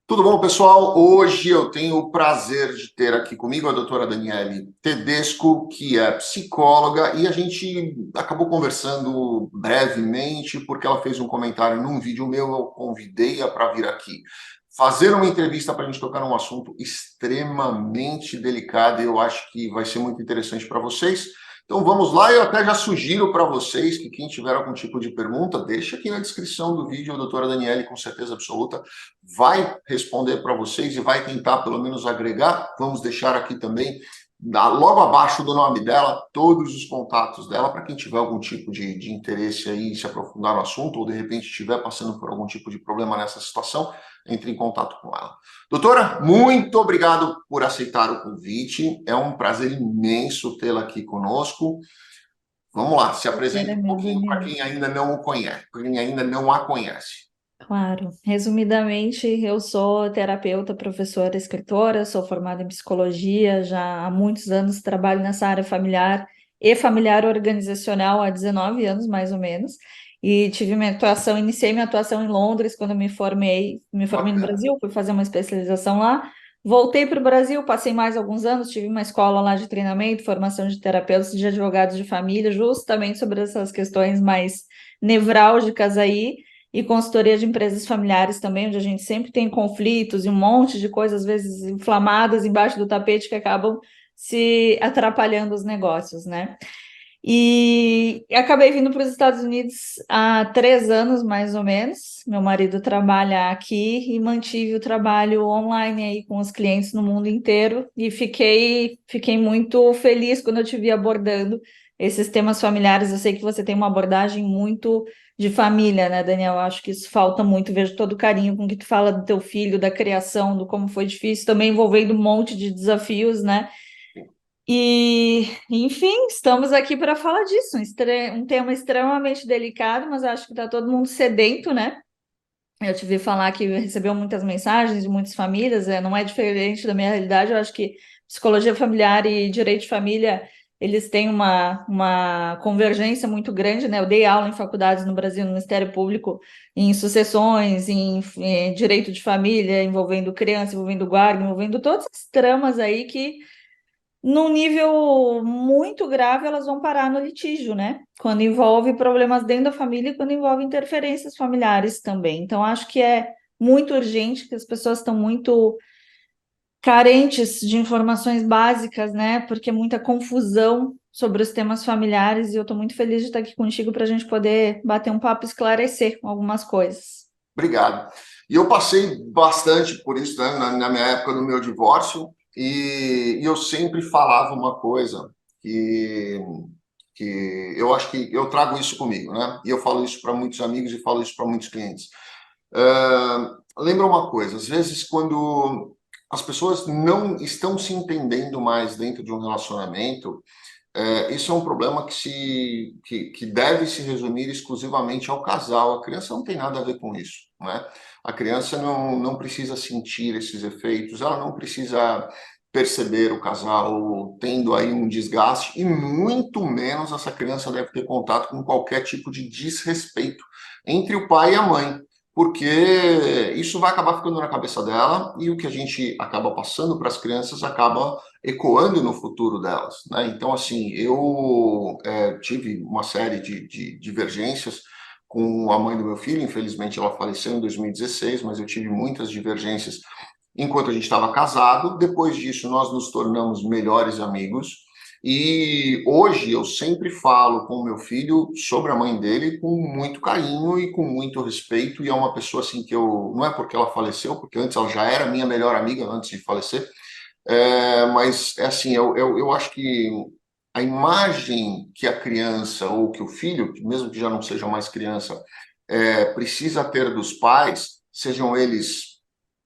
Tudo bom, pessoal? Hoje eu tenho o prazer de ter aqui comigo a doutora Daniele Tedesco, que é psicóloga, e a gente acabou conversando brevemente, porque ela fez um comentário num vídeo meu, eu convidei-a para vir aqui fazer uma entrevista para a gente tocar num assunto extremamente delicado, e eu acho que vai ser muito interessante para vocês. Então vamos lá, eu até já sugiro para vocês que quem tiver algum tipo de pergunta, deixa aqui na descrição do vídeo, a doutora Daniele, com certeza absoluta, vai responder para vocês e vai tentar pelo menos agregar. Vamos deixar aqui também, logo abaixo do nome dela, todos os contatos dela, para quem tiver algum tipo de interesse aí, se aprofundar no assunto, ou de repente estiver passando por algum tipo de problema nessa situação, entre em contato com ela. Doutora, muito obrigado por aceitar o convite. É um prazer imenso tê-la aqui conosco. Vamos lá, se Prazer apresente é um meu, pouquinho para Daniel. quem ainda não o conhece, para quem ainda não a conhece. Claro. Resumidamente, eu sou terapeuta, professora, escritora, sou formada em psicologia, já há muitos anos trabalho nessa área familiar e familiar organizacional há 19 anos, mais ou menos. E tive minha atuação, iniciei minha atuação em Londres quando eu me formei no Bacana. Brasil, fui fazer uma especialização lá. Voltei para o Brasil, passei mais alguns anos, tive uma escola lá de treinamento, formação de terapeutas e de advogados de família, justamente sobre essas questões mais nevrálgicas aí e consultoria de empresas familiares também, onde a gente sempre tem conflitos e um monte de coisas, às vezes inflamadas embaixo do tapete, que acabam se atrapalhando os negócios, né? E acabei vindo para os Estados Unidos há 3 anos, mais ou menos. Meu marido trabalha aqui e mantive o trabalho online aí com os clientes no mundo inteiro e fiquei muito feliz quando eu te vi abordando esses temas familiares. Eu sei que você tem uma abordagem muito de família, né, Daniel? Eu acho que isso falta muito. Vejo todo o carinho com que tu fala do teu filho, da criação, do como foi difícil, também envolvendo um monte de desafios, né? E, enfim, estamos aqui para falar disso, um tema extremamente delicado, mas acho que está todo mundo sedento, né? Eu te vi falar que recebeu muitas mensagens de muitas famílias, não é diferente da minha realidade. Eu acho que psicologia familiar e direito de família, eles têm uma convergência muito grande, né? Eu dei aula em faculdades no Brasil, no Ministério Público, em sucessões, em direito de família, envolvendo criança, envolvendo guarda, envolvendo todas as tramas aí que num nível muito grave, elas vão parar no litígio, né? Quando envolve problemas dentro da família e quando envolve interferências familiares também. Então, acho que é muito urgente, que as pessoas estão muito carentes de informações básicas, né? Porque é muita confusão sobre os temas familiares e eu estou muito feliz de estar aqui contigo para a gente poder bater um papo e esclarecer algumas coisas. Obrigado. E eu passei bastante por isso, né, na minha época do meu divórcio, e eu sempre falava uma coisa que, que eu acho que eu trago isso comigo, né? E eu falo isso para muitos amigos e falo isso para muitos clientes. Lembra uma coisa, às vezes quando as pessoas não estão se entendendo mais dentro de um relacionamento, isso é um problema que deve se resumir exclusivamente ao casal. A criança não tem nada a ver com isso, né? A criança não precisa sentir esses efeitos, ela não precisa perceber o casal tendo aí um desgaste, e muito menos essa criança deve ter contato com qualquer tipo de desrespeito entre o pai e a mãe, porque isso vai acabar ficando na cabeça dela, e o que a gente acaba passando para as crianças acaba ecoando no futuro delas, né? Então, assim, eu tive uma série de divergências com a mãe do meu filho. Infelizmente, ela faleceu em 2016, mas eu tive muitas divergências enquanto a gente estava casado. Depois disso, nós nos tornamos melhores amigos. E hoje eu sempre falo com o meu filho sobre a mãe dele com muito carinho e com muito respeito. E é uma pessoa assim que eu. Não é porque ela faleceu, porque antes ela já era minha melhor amiga antes de falecer, mas é assim, eu acho que a imagem que a criança ou que o filho, mesmo que já não seja mais criança, precisa ter dos pais, sejam eles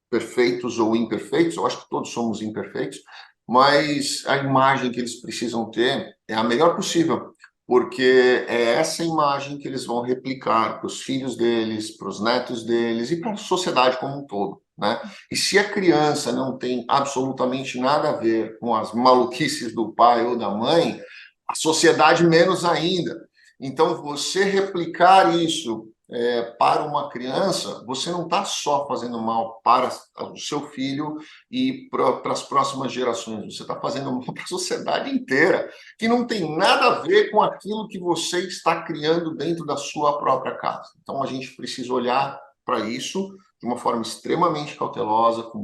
perfeitos ou imperfeitos, eu acho que todos somos imperfeitos, mas a imagem que eles precisam ter é a melhor possível, porque é essa imagem que eles vão replicar para os filhos deles, para os netos deles e para a sociedade como um todo, né? E se a criança não tem absolutamente nada a ver com as maluquices do pai ou da mãe, a sociedade menos ainda. Então, você replicar isso para uma criança, você não está só fazendo mal para o seu filho e para as próximas gerações, você está fazendo mal para a sociedade inteira, que não tem nada a ver com aquilo que você está criando dentro da sua própria casa. Então, a gente precisa olhar para isso de uma forma extremamente cautelosa, com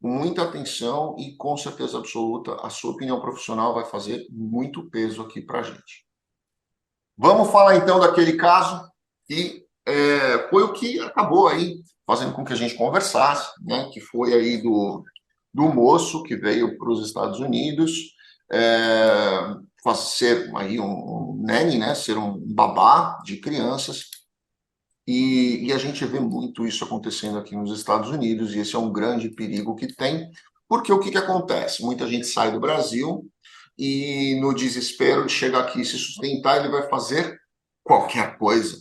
muita atenção e, com certeza absoluta, a sua opinião profissional vai fazer muito peso aqui para a gente. Vamos falar então daquele caso que foi o que acabou aí fazendo com que a gente conversasse, né? Que foi aí do moço que veio para os Estados Unidos ser aí um nanny, né? Ser um babá de crianças. E a gente vê muito isso acontecendo aqui nos Estados Unidos, e esse é um grande perigo que tem, porque o que acontece? Muita gente sai do Brasil e, no desespero de chegar aqui e se sustentar, ele vai fazer qualquer coisa,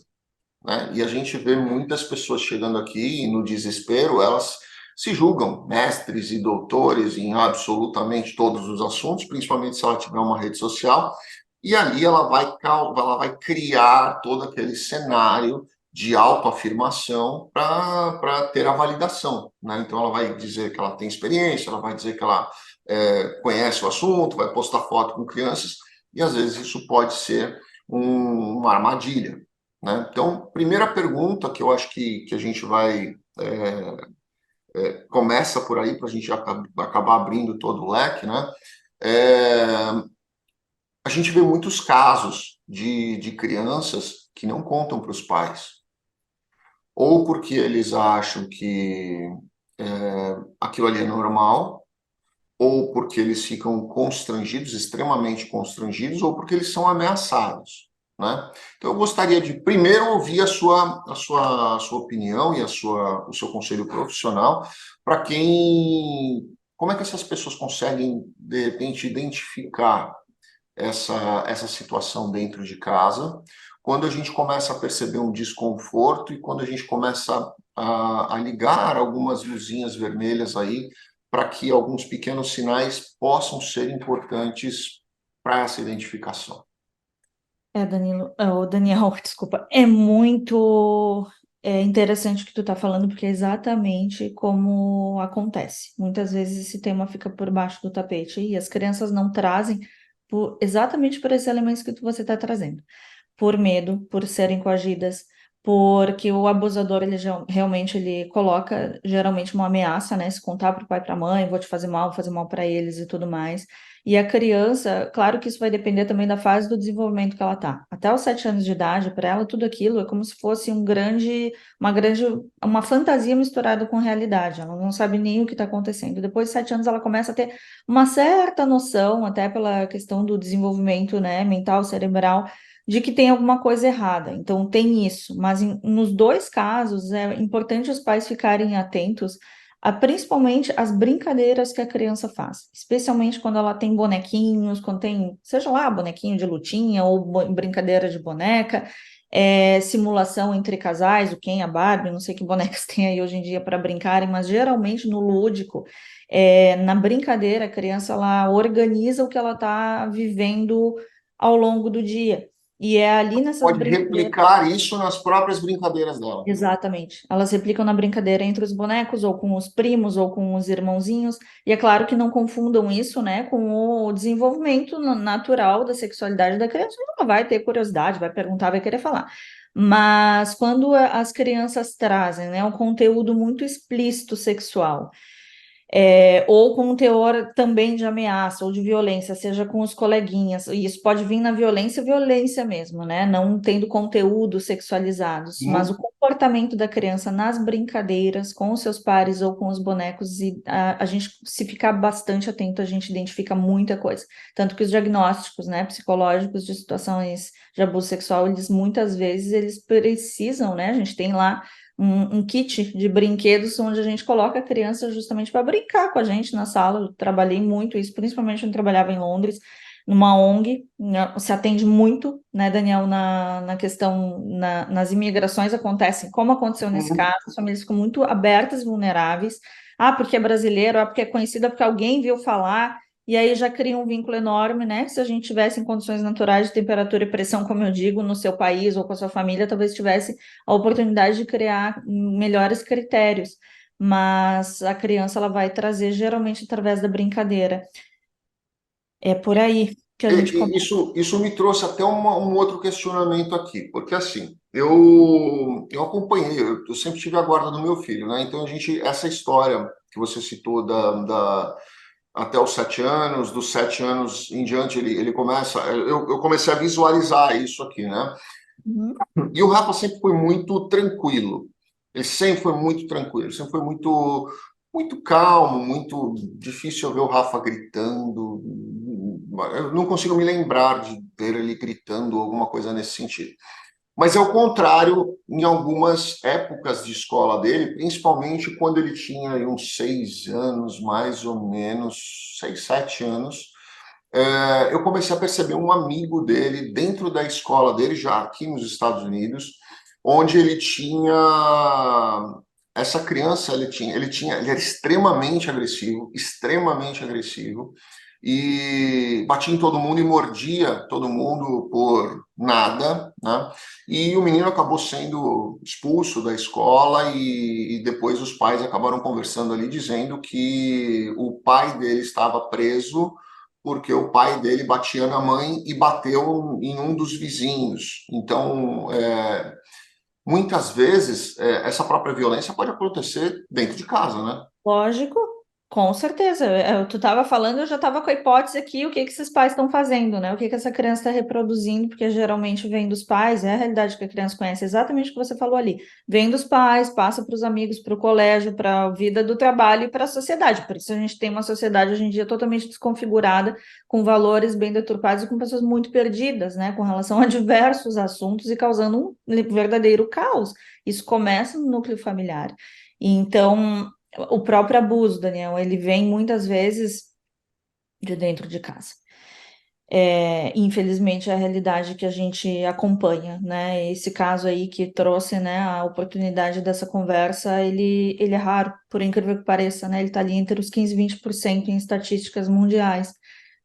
né? E a gente vê muitas pessoas chegando aqui e, no desespero, elas se julgam mestres e doutores em absolutamente todos os assuntos, principalmente se ela tiver uma rede social, e ali ela vai criar todo aquele cenário de autoafirmação para ter a validação, né? Então ela vai dizer que ela tem experiência, ela vai dizer que ela conhece o assunto, vai postar foto com crianças, e às vezes isso pode ser uma armadilha, né? Então, primeira pergunta que eu acho que a gente vai começa por aí para a gente acabar abrindo todo o leque, né? A gente vê muitos casos de crianças que não contam para os pais, ou porque eles acham que aquilo ali é normal, ou porque eles ficam constrangidos, extremamente constrangidos, ou porque eles são ameaçados, né? Então, eu gostaria de primeiro ouvir a sua opinião e o seu conselho profissional para como é que essas pessoas conseguem, de repente, identificar essa situação dentro de casa, quando a gente começa a perceber um desconforto e quando a gente começa a ligar algumas luzinhas vermelhas aí para que alguns pequenos sinais possam ser importantes para essa identificação. Danilo, o Daniel, desculpa, é muito interessante o que tu está falando, porque é exatamente como acontece. Muitas vezes esse tema fica por baixo do tapete e as crianças não trazem exatamente por esses elementos que você está trazendo. Por medo, por serem coagidas, porque o abusador, realmente ele coloca geralmente uma ameaça, né? Se contar para o pai e para a mãe, vou te vou fazer mal para eles e tudo mais. E a criança, claro que isso vai depender também da fase do desenvolvimento que ela tá. Até os 7 anos de idade, para ela, tudo aquilo é como se fosse uma fantasia misturada com realidade. Ela não sabe nem o que está acontecendo. Depois de 7 anos, ela começa a ter uma certa noção, até pela questão do desenvolvimento, né, mental, cerebral, de que tem alguma coisa errada. Então, tem isso. Mas nos dois casos, é importante os pais ficarem atentos principalmente as brincadeiras que a criança faz, especialmente quando ela tem bonequinhos, quando tem, seja lá, bonequinho de lutinha ou brincadeira de boneca, simulação entre casais, o Ken, a Barbie, não sei que bonecas tem aí hoje em dia para brincarem, mas geralmente no lúdico, na brincadeira, a criança ela organiza o que ela está vivendo ao longo do dia. E é ali nessas Pode brincadeiras. replicar isso nas próprias brincadeiras dela. Exatamente. Elas replicam na brincadeira entre os bonecos, ou com os primos, ou com os irmãozinhos. E é claro que não confundam isso, né, com o desenvolvimento natural da sexualidade da criança. Ela vai ter curiosidade, vai perguntar, vai querer falar. Mas quando as crianças trazem, né, um conteúdo muito explícito sexual, ou com um teor também de ameaça ou de violência, seja com os coleguinhas, e isso pode vir na violência, violência mesmo, né? Não tendo conteúdos sexualizados, mas o comportamento da criança nas brincadeiras com os seus pares ou com os bonecos, e a gente, se ficar bastante atento, a gente identifica muita coisa. Tanto que os diagnósticos, né, psicológicos de situações de abuso sexual, eles muitas vezes eles precisam, né? A gente tem lá um kit de brinquedos onde a gente coloca a criança justamente para brincar com a gente na sala. Eu trabalhei muito isso, principalmente quando trabalhava em Londres, numa ONG, né, se atende muito, né, Daniel, na questão, nas imigrações acontecem, como aconteceu nesse caso, as famílias ficam muito abertas e vulneráveis, porque é brasileiro, porque é conhecido, porque alguém viu falar, e aí já cria um vínculo enorme, né? Que se a gente tivesse em condições naturais de temperatura e pressão, como eu digo, no seu país ou com a sua família, talvez tivesse a oportunidade de criar melhores critérios. Mas a criança ela vai trazer geralmente através da brincadeira. É por aí que a gente começa. Isso me trouxe até um outro questionamento aqui, porque assim, eu acompanhei, eu sempre tive a guarda do meu filho, né? Então essa história que você citou até os 7 anos, dos 7 anos em diante ele começa, eu comecei a visualizar isso aqui, né? Uhum. E o Rafa sempre foi muito tranquilo. Ele sempre foi muito tranquilo, sempre foi muito calmo, muito difícil eu ver o Rafa gritando. Eu não consigo me lembrar de ver ele gritando alguma coisa nesse sentido. Mas é o contrário em algumas épocas de escola dele, principalmente quando ele tinha aí uns 6 anos, mais ou menos, 6, 7 anos. Eu comecei a perceber um amigo dele dentro da escola dele, já aqui nos Estados Unidos, onde ele tinha essa criança, ele era extremamente agressivo, e batia em todo mundo e mordia todo mundo por nada, né? E o menino acabou sendo expulso da escola e depois os pais acabaram conversando ali dizendo que o pai dele estava preso porque o pai dele batia na mãe e bateu em um dos vizinhos. Então, muitas vezes, essa própria violência pode acontecer dentro de casa, né? Lógico, com certeza. Tu estava falando, eu já estava com a hipótese aqui, o que que esses pais estão fazendo, né? O que que essa criança está reproduzindo, porque geralmente vem dos pais, é a realidade que a criança conhece, exatamente o que você falou ali. Vem dos pais, passa para os amigos, para o colégio, para a vida do trabalho e para a sociedade. Por isso a gente tem uma sociedade hoje em dia totalmente desconfigurada, com valores bem deturpados e com pessoas muito perdidas, né? Com relação a diversos assuntos e causando um verdadeiro caos. Isso começa no núcleo familiar. Então, o próprio abuso, Daniel, ele vem muitas vezes de dentro de casa. Infelizmente, é a realidade que a gente acompanha, né? Esse caso aí que trouxe, né, a oportunidade dessa conversa, ele é raro, por incrível que pareça, né? Ele está ali entre os 15 e 20% em estatísticas mundiais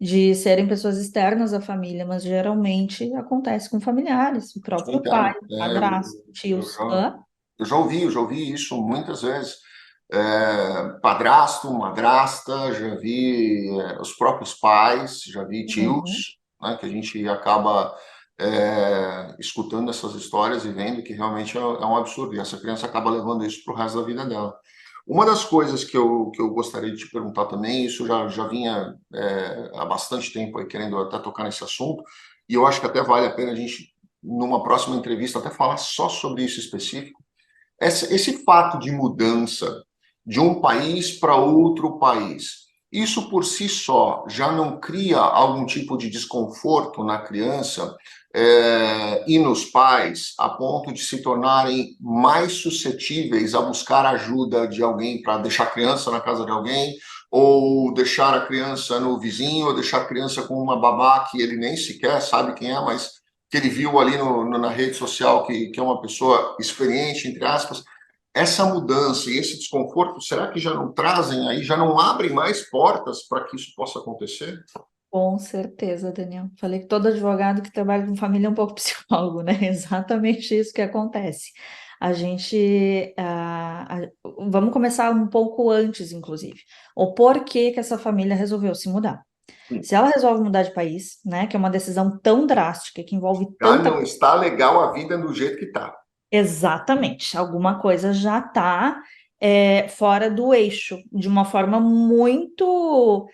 de serem pessoas externas à família, mas geralmente acontece com familiares, o Eu próprio pai, entendo. padrasto, Eu tios. já, eu já ouvi isso muitas vezes. Padrasto, madrasta, já vi os próprios pais, já vi Uhum. tios, né, que a gente acaba escutando essas histórias e vendo que realmente é um absurdo, e essa criança acaba levando isso para o resto da vida dela. Uma das coisas que eu gostaria de te perguntar também, isso já vinha há bastante tempo aí querendo até tocar nesse assunto, e eu acho que até vale a pena a gente, numa próxima entrevista, até falar só sobre isso específico, esse fato de mudança de um país para outro país, isso por si só já não cria algum tipo de desconforto na criança e nos pais, a ponto de se tornarem mais suscetíveis a buscar ajuda de alguém para deixar a criança na casa de alguém, ou deixar a criança no vizinho, ou deixar a criança com uma babá que ele nem sequer sabe quem é, mas que ele viu ali na rede social que é uma pessoa experiente, entre aspas. Essa mudança e esse desconforto, será que já não trazem aí, já não abrem mais portas para que isso possa acontecer? Com certeza, Daniel. Falei que todo advogado que trabalha com família é um pouco psicólogo, né? Exatamente isso que acontece. A gente, vamos começar um pouco antes, inclusive. O porquê que essa família resolveu se mudar. Se ela resolve mudar de país, né, que é uma decisão tão drástica, que envolve Já tanta não está legal a vida do jeito que está. Exatamente, alguma coisa já está fora do eixo, de uma forma muito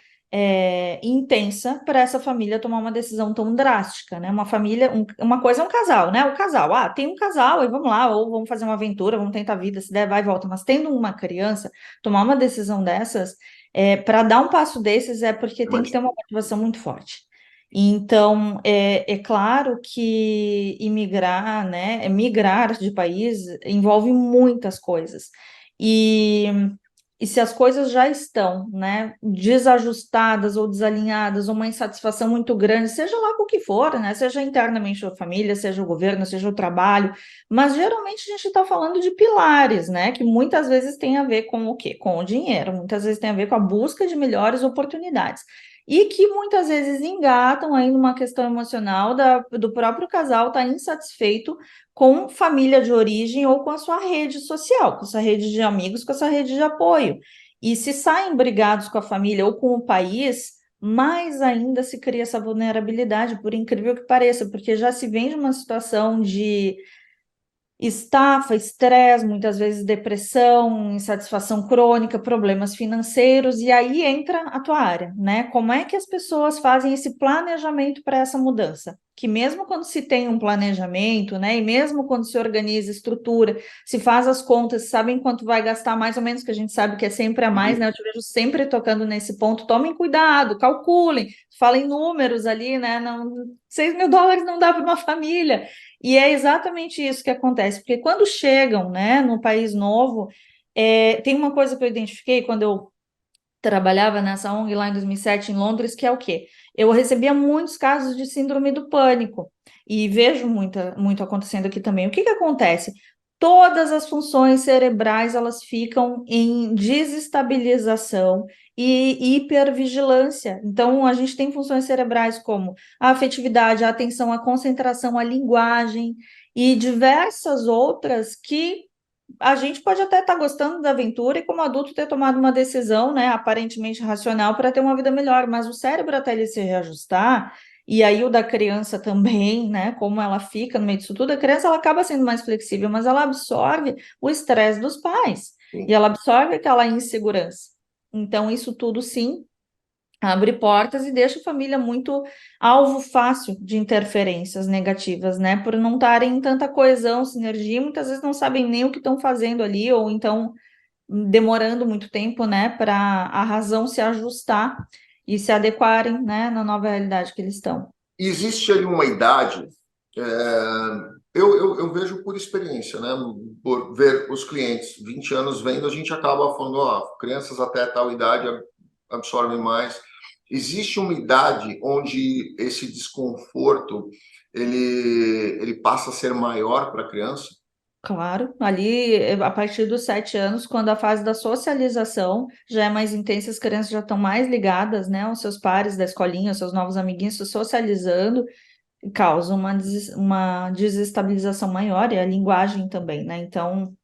intensa para essa família tomar uma decisão tão drástica, né? Uma família, uma coisa é um casal, né? O casal, tem um casal e vamos lá, ou vamos fazer uma aventura, vamos tentar a vida, se der, vai e volta. Mas tendo uma criança, tomar uma decisão dessas, para dar um passo desses é porque É tem mais que ter uma difícil. motivação muito forte. Então, é claro que imigrar, né, migrar de país envolve muitas coisas. E, e se as coisas já estão, né, desajustadas ou desalinhadas, uma insatisfação muito grande, seja lá com o que for, né, seja internamente a família, seja o governo, seja o trabalho, mas geralmente a gente está falando de pilares, né, que muitas vezes tem a ver com o quê? Com o dinheiro, muitas vezes tem a ver com a busca de melhores oportunidades. e que muitas vezes engatam aí numa questão emocional do próprio casal estar insatisfeito com família de origem ou com a sua rede social, com a sua rede de amigos, com a sua rede de apoio. E se saem brigados com a família ou com o país, mais ainda se cria essa vulnerabilidade, por incrível que pareça, porque já se vem de uma situação de estafa, estresse, muitas vezes depressão, insatisfação crônica, problemas financeiros, e aí entra a tua área, né? Como é que as pessoas fazem esse planejamento para essa mudança? Que mesmo quando se tem um planejamento, né, e mesmo quando se organiza, estrutura, se faz as contas, sabem quanto vai gastar, mais ou menos, que a gente sabe que é sempre a mais, né? Eu te vejo sempre tocando nesse ponto. Tomem cuidado, calculem, falem números ali, né? Não, US$ 6.000 não dá para uma família. E é exatamente isso que acontece, porque quando chegam, né, no país novo, tem uma coisa que eu identifiquei quando eu trabalhava nessa ONG lá em 2007 em Londres, que é o quê? Eu recebia muitos casos de síndrome do pânico, e vejo muito acontecendo aqui também. O que que acontece? Todas as funções cerebrais, elas ficam em desestabilização e hipervigilância. Então, a gente tem funções cerebrais como a afetividade, a atenção, a concentração, a linguagem e diversas outras que a gente pode até estar gostando da aventura e, como adulto, ter tomado uma decisão, né, aparentemente racional para ter uma vida melhor, mas o cérebro, até ele se reajustar, e aí o da criança também, né, como ela fica no meio disso tudo, a criança ela acaba sendo mais flexível, mas ela absorve o estresse dos pais, e Sim. ela absorve aquela insegurança. Então, isso tudo, sim, abre portas e deixa a família muito alvo fácil de interferências negativas, né? Por não estarem em tanta coesão, sinergia, muitas vezes não sabem nem o que estão fazendo ali, ou então demorando muito tempo, né, para a razão se ajustar e se adequarem, né, na nova realidade que eles estão. Existe ali uma idade, é, eu vejo por experiência, né? Por ver os clientes, 20 anos vendo, a gente acaba falando, ó, crianças até tal idade absorvem mais. Existe uma idade onde esse desconforto ele passa a ser maior para a criança? Claro, ali a partir dos 7 anos, quando a fase da socialização já é mais intensa, as crianças já estão mais ligadas, né, aos seus pares da escolinha, aos seus novos amiguinhos, se socializando, causa uma desestabilização maior e a linguagem também, né? Então,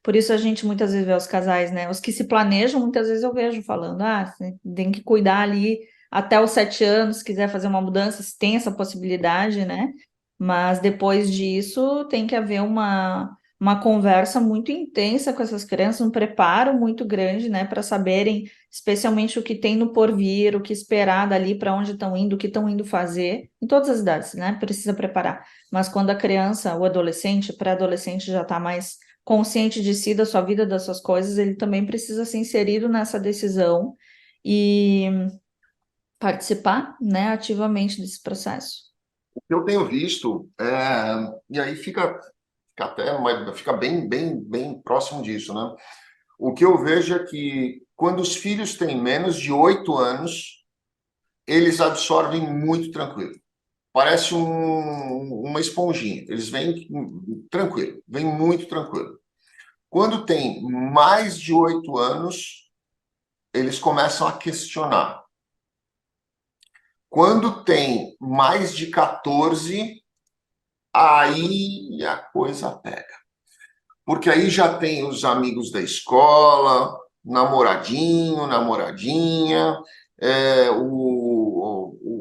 por isso a gente muitas vezes vê os casais, né? Os que se planejam, muitas vezes eu vejo falando, você tem que cuidar ali até os 7 anos, se quiser fazer uma mudança, se tem essa possibilidade, né? Mas depois disso tem que haver uma conversa muito intensa com essas crianças, um preparo muito grande, né? Para saberem especialmente o que tem no porvir, o que esperar dali, para onde estão indo, o que estão indo fazer, em todas as idades, né? Precisa preparar. Mas quando a criança, o adolescente, pré-adolescente já está mais consciente de si, da sua vida, das suas coisas, ele também precisa ser inserido nessa decisão e participar, né, ativamente desse processo. O que eu tenho visto, e aí fica bem próximo disso, né? O que eu vejo é que quando os filhos têm menos de 8 anos, eles absorvem muito tranquilo. Parece uma esponjinha. Eles vêm tranquilo, vêm muito tranquilo. Quando tem mais de 8 anos, eles começam a questionar. Quando tem mais de 14, aí a coisa pega. Porque aí já tem os amigos da escola, namoradinho, namoradinha,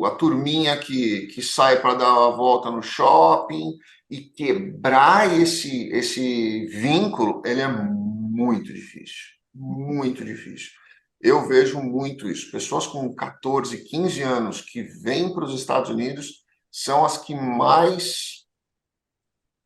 a turminha que sai para dar uma volta no shopping, e quebrar esse vínculo, ele é muito difícil, muito difícil. Eu vejo muito isso. Pessoas com 14, 15 anos que vêm para os Estados Unidos são as que mais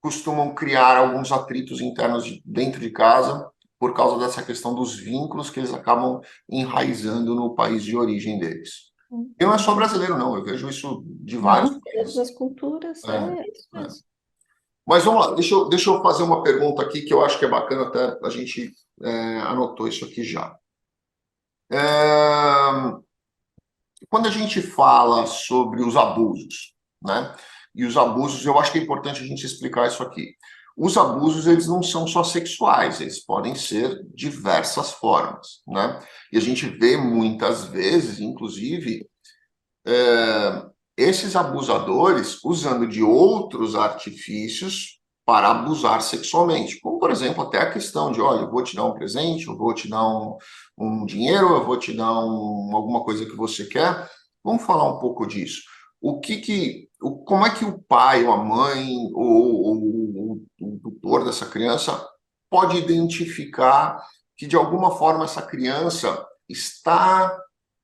costumam criar alguns atritos internos dentro de casa por causa dessa questão dos vínculos que eles acabam enraizando no país de origem deles. E não é só brasileiro, não. Eu vejo isso de vários Não, todas países. as culturas, É, é isso é. mesmo. Mas vamos lá, deixa eu fazer uma pergunta aqui que eu acho que é bacana, até a gente anotou isso aqui já. Quando a gente fala sobre os abusos, né? E os abusos, eu acho que é importante a gente explicar isso aqui. Os abusos, eles não são só sexuais, eles podem ser diversas formas, né? E a gente vê muitas vezes, inclusive, esses abusadores usando de outros artifícios para abusar sexualmente, como, por exemplo, até a questão de, olha, eu vou te dar um presente, eu vou te dar um dinheiro, eu vou te dar alguma coisa que você quer. Vamos falar um pouco disso. Como é que o pai, ou a mãe, ou o tutor dessa criança pode identificar que, de alguma forma, essa criança está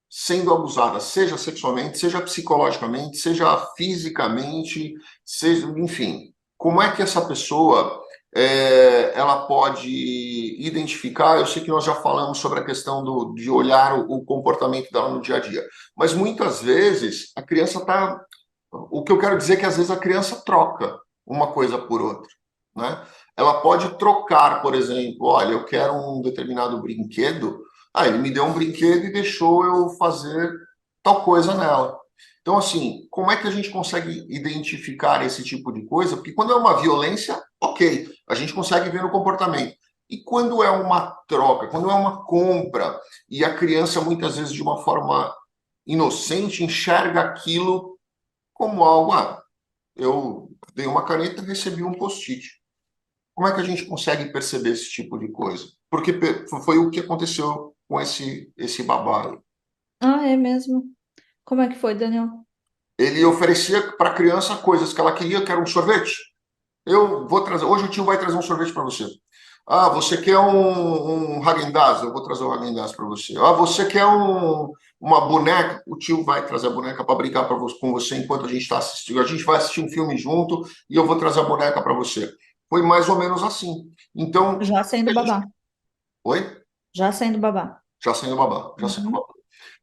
sendo abusada, seja sexualmente, seja psicologicamente, seja fisicamente, seja, enfim, como é que essa pessoa ela pode identificar? Eu sei que nós já falamos sobre a questão de olhar o comportamento dela no dia a dia, mas muitas vezes a criança está. O que eu quero dizer é que às vezes a criança troca uma coisa por outra, né? Ela pode trocar, por exemplo, olha, eu quero um determinado brinquedo. Ah, ele me deu um brinquedo e deixou eu fazer tal coisa nela. Então, assim, como é que a gente consegue identificar esse tipo de coisa? Porque quando é uma violência, ok, a gente consegue ver no comportamento. E quando é uma troca, quando é uma compra, e a criança, muitas vezes, de uma forma inocente, enxerga aquilo como algo, eu dei uma caneta e recebi um post-it. Como é que a gente consegue perceber esse tipo de coisa? Porque foi o que aconteceu com esse babá. Ah, é mesmo? Como é que foi, Daniel? Ele oferecia para a criança coisas que ela queria, que era um sorvete. Eu vou trazer, hoje o tio vai trazer um sorvete para você. Ah, você quer um Häagen-Dazs? Eu vou trazer o Häagen-Dazs para você. Ah, você quer uma boneca? O tio vai trazer a boneca para brincar com você enquanto a gente está assistindo. A gente vai assistir um filme junto e eu vou trazer a boneca para você. Foi mais ou menos assim. Então, Já sendo babá. oi? Já sendo babá. Já sendo babá, já sendo Uhum. babá.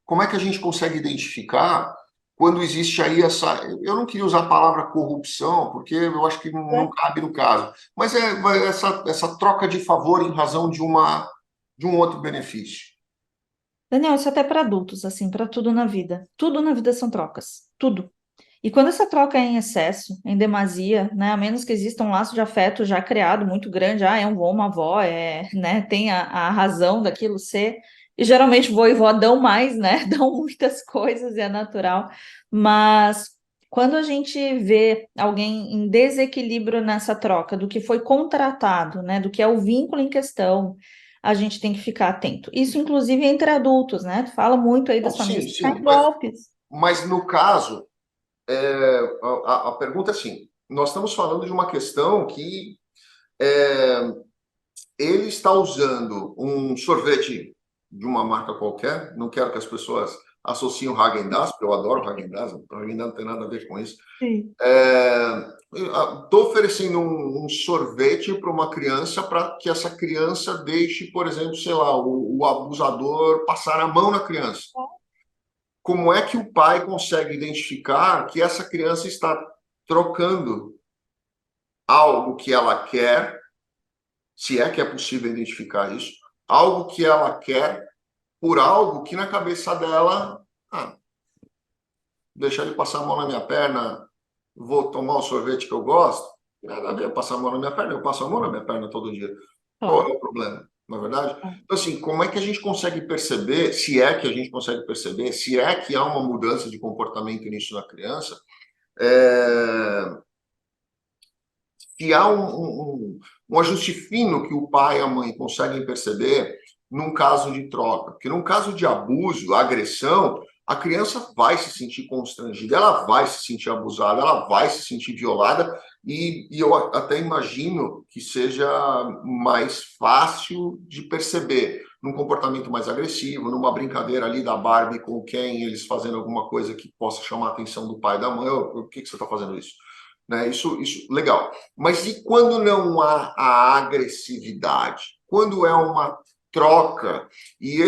Como é que a gente consegue identificar quando existe aí essa. Eu não queria usar a palavra corrupção, porque eu acho que não É. cabe no caso, mas essa troca de favor em razão de um outro benefício. Daniel, isso é até para adultos, assim, para tudo na vida. Tudo na vida são trocas. Tudo. E quando essa troca é em excesso, em demasia, né, a menos que exista um laço de afeto já criado muito grande, é um vô, uma avó, né, tem a razão daquilo ser, e geralmente vô e vó dão mais, né, dão muitas coisas e é natural, mas quando a gente vê alguém em desequilíbrio nessa troca, do que foi contratado, né, do que é o vínculo em questão, a gente tem que ficar atento. Isso, inclusive, entre adultos, né, tu fala muito aí Bom, das famílias sim, que caem sim, em golpes. mas no caso, a pergunta é assim: nós estamos falando de uma questão que ele está usando um sorvete de uma marca qualquer, não quero que as pessoas associem o Häagen-Dazs, porque eu adoro o Häagen-Dazs, o Häagen-Dazs não tem nada a ver com isso. Sim. Estou oferecendo um sorvete para uma criança para que essa criança deixe, por exemplo, sei lá, o abusador passar a mão na criança. Como é que o pai consegue identificar que essa criança está trocando algo que ela quer, se é que é possível identificar isso, algo que ela quer por algo que na cabeça dela, ah, deixar ele passar a mão na minha perna, vou tomar o sorvete que eu gosto, nada a ver passar a mão na minha perna, eu passo a mão na minha perna todo dia. Qual é Claro. o problema? Na verdade? Então, assim, como é que a gente consegue perceber, se é que a gente consegue perceber, se é que há uma mudança de comportamento nisso na criança, é, se há um ajuste fino que o pai e a mãe conseguem perceber num caso de troca. Porque num caso de abuso, agressão, a criança vai se sentir constrangida, ela vai se sentir abusada, ela vai se sentir violada, e eu até imagino que seja mais fácil de perceber num comportamento mais agressivo, numa brincadeira ali da Barbie com quem eles fazendo alguma coisa que possa chamar a atenção do pai e da mãe. Por que você está fazendo isso? Né? Isso, legal. Mas e quando não há a agressividade? Quando é uma troca e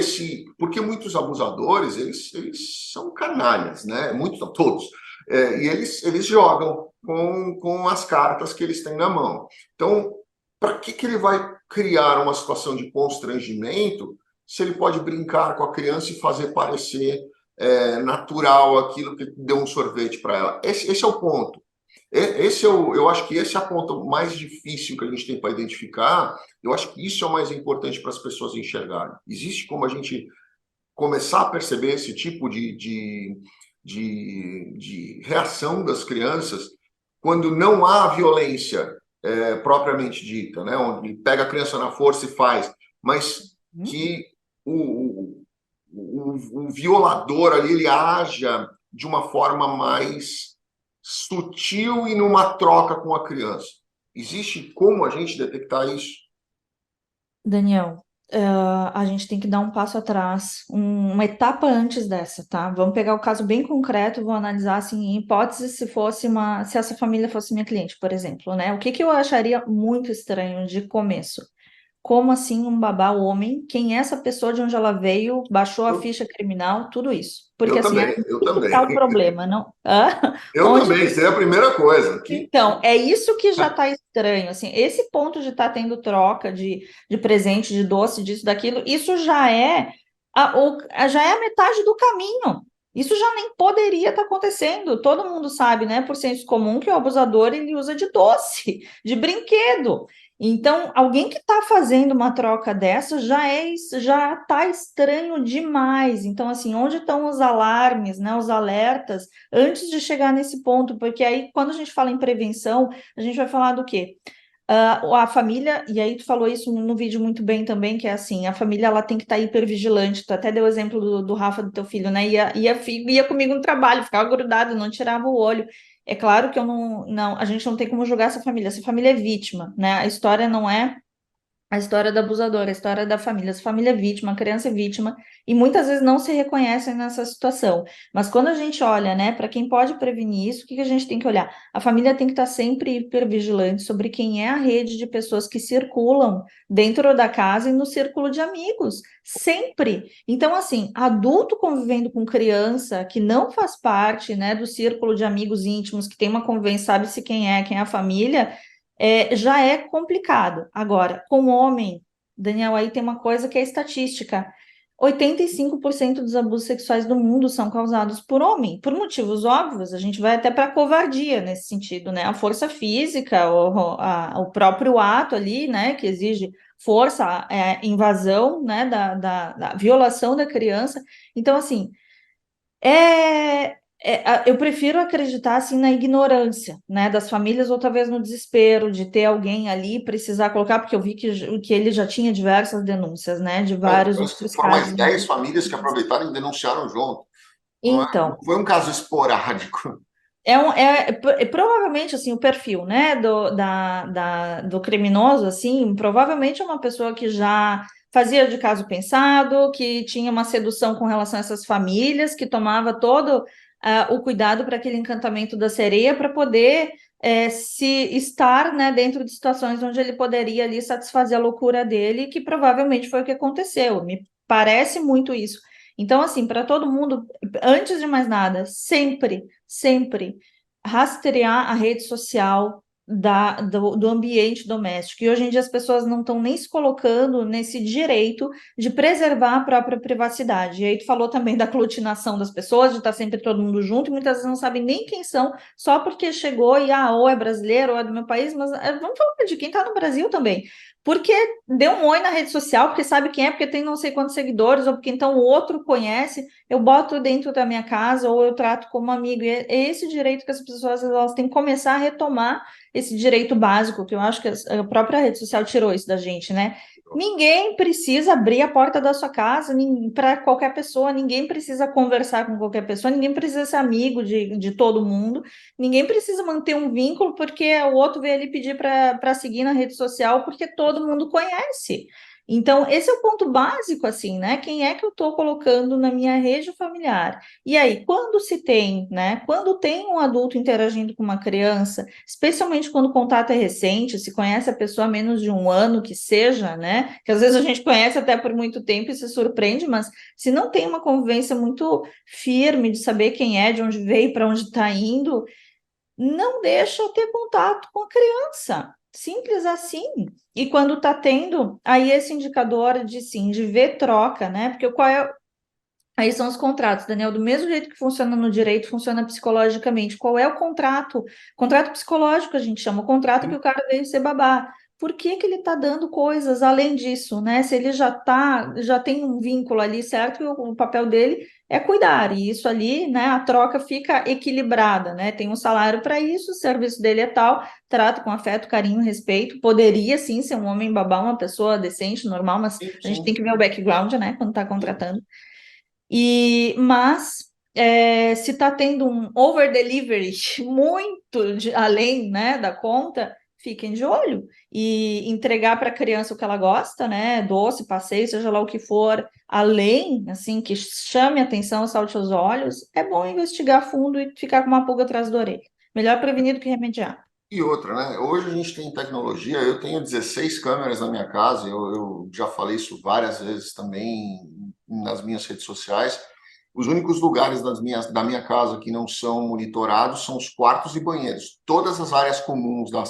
porque muitos abusadores eles são canalhas, né? Muitos, não, todos. E eles jogam com as cartas que eles têm na mão. Então, para que ele vai criar uma situação de constrangimento se ele pode brincar com a criança e fazer parecer natural aquilo que deu um sorvete para ela? Esse é o ponto. Eu acho que esse é a ponta mais difícil que a gente tem para identificar. Eu acho que isso é o mais importante para as pessoas enxergarem. Existe como a gente começar a perceber esse tipo de de reação das crianças quando não há violência propriamente dita, né? Onde pega a criança na força e faz, mas que o violador ali ele haja de uma forma mais sutil e numa troca com a criança. Existe como a gente detectar isso? Daniel, a gente tem que dar um passo atrás, uma etapa antes dessa, tá? Vamos pegar o caso bem concreto, vou analisar assim, em hipótese se essa família fosse minha cliente, por exemplo, né? O que que eu acharia muito estranho de começo? Como assim um babá homem? Quem é essa pessoa, de onde ela veio, baixou a Eu, ficha criminal, tudo isso. Porque eu assim, também, aí eu que também. tá o problema, não? Hã? Eu Onde também, isso é a primeira coisa. Que então, é isso que já está estranho, assim, esse ponto de estar tendo troca de presente, de doce, disso, daquilo, isso já é a metade do caminho. Isso já nem poderia estar acontecendo. Todo mundo sabe, né, por senso comum, que o abusador ele usa de doce, de brinquedo. Então, alguém que está fazendo uma troca dessa já está estranho demais. Então, assim, onde estão os alarmes, né, os alertas? Antes de chegar nesse ponto, porque aí, quando a gente fala em prevenção, a gente vai falar do quê? A família, e aí tu falou isso no vídeo muito bem também, que é assim, a família ela tem que estar hipervigilante, tu até deu o exemplo do Rafa, do teu filho, né, ia comigo no trabalho, ficava grudado, não tirava o olho, é claro que eu não, a gente não tem como julgar essa família é vítima, né, a história não é a história do abusador, a história da família. Essa família é vítima, a criança é vítima, e muitas vezes não se reconhecem nessa situação. Mas quando a gente olha, né, para quem pode prevenir isso, o que que a gente tem que olhar? A família tem que estar sempre hipervigilante sobre quem é a rede de pessoas que circulam dentro da casa e no círculo de amigos. Sempre. Então, assim, adulto convivendo com criança que não faz parte, né, do círculo de amigos íntimos, que tem uma convivência, sabe-se quem é a família, já é complicado. Agora, com o homem, Daniel, aí tem uma coisa que é estatística. 85% dos abusos sexuais do mundo são causados por homem, por motivos óbvios. A gente vai até para a covardia nesse sentido, né? A força física, o próprio ato ali, né, que exige força, invasão, né, da violação da criança. Então, assim, eu prefiro acreditar assim na ignorância, né, das famílias ou talvez no desespero de ter alguém ali precisar colocar, porque eu vi que ele já tinha diversas denúncias, né, de vários parece que outros foram mais casos. 10 famílias que aproveitaram e denunciaram junto. Não Então, foi um caso esporádico. provavelmente assim o perfil, né, do criminoso, assim, provavelmente é uma pessoa que já fazia de caso pensado, que tinha uma sedução com relação a essas famílias, que tomava todo o cuidado para aquele encantamento da sereia para poder se estar, né, dentro de situações onde ele poderia ali satisfazer a loucura dele, que provavelmente foi o que aconteceu. Me parece muito isso. Então, assim, para todo mundo, antes de mais nada, sempre rastrear a rede social do ambiente doméstico. E hoje em dia as pessoas não estão nem se colocando nesse direito de preservar a própria privacidade. E aí tu falou também da aglutinação das pessoas, de estar sempre todo mundo junto, e muitas vezes não sabem nem quem são, só porque chegou e, ou é brasileiro, ou é do meu país, mas vamos falar de quem está no Brasil também. Porque deu um oi na rede social, porque sabe quem é, porque tem não sei quantos seguidores, ou porque então o outro conhece, eu boto dentro da minha casa ou eu trato como amigo. E é esse direito que as pessoas elas têm que começar a retomar esse direito básico, que eu acho que a própria rede social tirou isso da gente, né? Ninguém precisa abrir a porta da sua casa para qualquer pessoa, ninguém precisa conversar com qualquer pessoa, ninguém precisa ser amigo de todo mundo, ninguém precisa manter um vínculo porque o outro veio ali pedir para seguir na rede social porque todo mundo conhece. Então, esse é o ponto básico, assim, né? Quem é que eu estou colocando na minha rede familiar? E aí, quando se tem, né? Quando tem um adulto interagindo com uma criança, especialmente quando o contato é recente, se conhece a pessoa há menos de um ano, que seja, né? Que às vezes a gente conhece até por muito tempo e se surpreende, mas se não tem uma convivência muito firme de saber quem é, de onde veio, para onde está indo, não deixa eu ter contato com a criança. Simples assim. E quando está tendo, aí esse indicador de sim, de ver troca, né? Porque qual é. Aí são os contratos, Daniel, do mesmo jeito que funciona no direito, funciona psicologicamente. Qual é o contrato? Contrato psicológico, a gente chama o contrato que o cara veio ser babá. por que que ele está dando coisas além disso, né? Se ele já tem um vínculo ali, certo? E o papel dele é cuidar, e isso ali, né? A troca fica equilibrada, né? Tem um salário para isso, o serviço dele é tal, trata com afeto, carinho, respeito. Poderia sim ser um homem babá, uma pessoa decente, normal, mas Sim, a gente tem sim, que ver o background, né? Quando está sim. contratando. Mas se está tendo um over delivery muito além, né, da conta, fiquem de olho e entregar para a criança o que ela gosta, né, doce, passeio, seja lá o que for, além, assim, que chame a atenção, salte aos olhos, é bom investigar a fundo e ficar com uma pulga atrás da orelha. Melhor prevenir do que remediar. E outra, né? Hoje a gente tem tecnologia, eu tenho 16 câmeras na minha casa, eu já falei isso várias vezes também nas minhas redes sociais. Os únicos lugares da minha casa que não são monitorados são os quartos e banheiros. Todas as áreas comuns da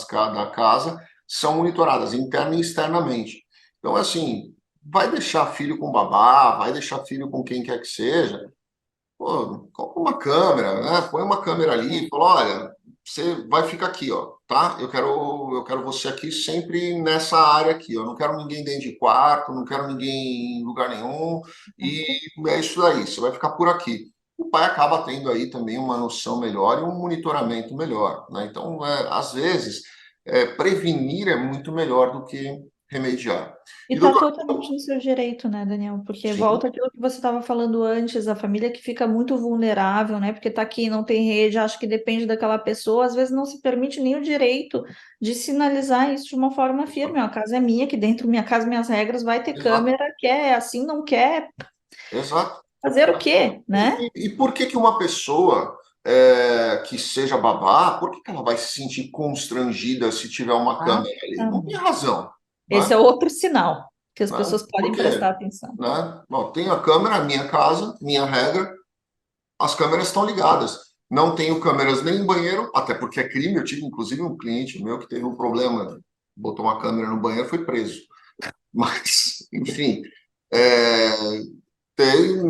casa são monitoradas, interna e externamente. Então, assim, vai deixar filho com babá, vai deixar filho com quem quer que seja, pô, compra uma câmera, né? Põe uma câmera ali e fala, olha, você vai ficar aqui, ó, tá? Eu quero você aqui sempre nessa área aqui, ó. Eu não quero ninguém dentro de quarto, não quero ninguém em lugar nenhum, e é isso daí, você vai ficar por aqui. O pai acaba tendo aí também uma noção melhor e um monitoramento melhor, né? Então, às vezes, prevenir é muito melhor do que remediar. E E, está doutor, totalmente no seu direito, né, Daniel? Porque sim, volta aquilo que você estava falando antes, a família que fica muito vulnerável, né? Porque está aqui, não tem rede, acha que depende daquela pessoa, às vezes não se permite nem o direito de sinalizar isso de uma forma firme. Ó, a casa é minha, aqui dentro minha casa, minhas regras, vai ter exato, câmera, quer assim, não quer, exato. fazer o quê, né? E por que que uma pessoa que seja babá, por que que ela vai se sentir constrangida se tiver uma câmera ali? Não tem Exatamente. razão, Esse né? é outro sinal que as Né? pessoas Por podem prestar quê? atenção. Né? Bom, tenho a câmera, minha casa, minha regra, as câmeras estão ligadas. Não tenho câmeras nem no banheiro, até porque é crime. Eu tive, inclusive, um cliente meu que teve um problema, botou uma câmera no banheiro, foi preso. Mas, enfim, é,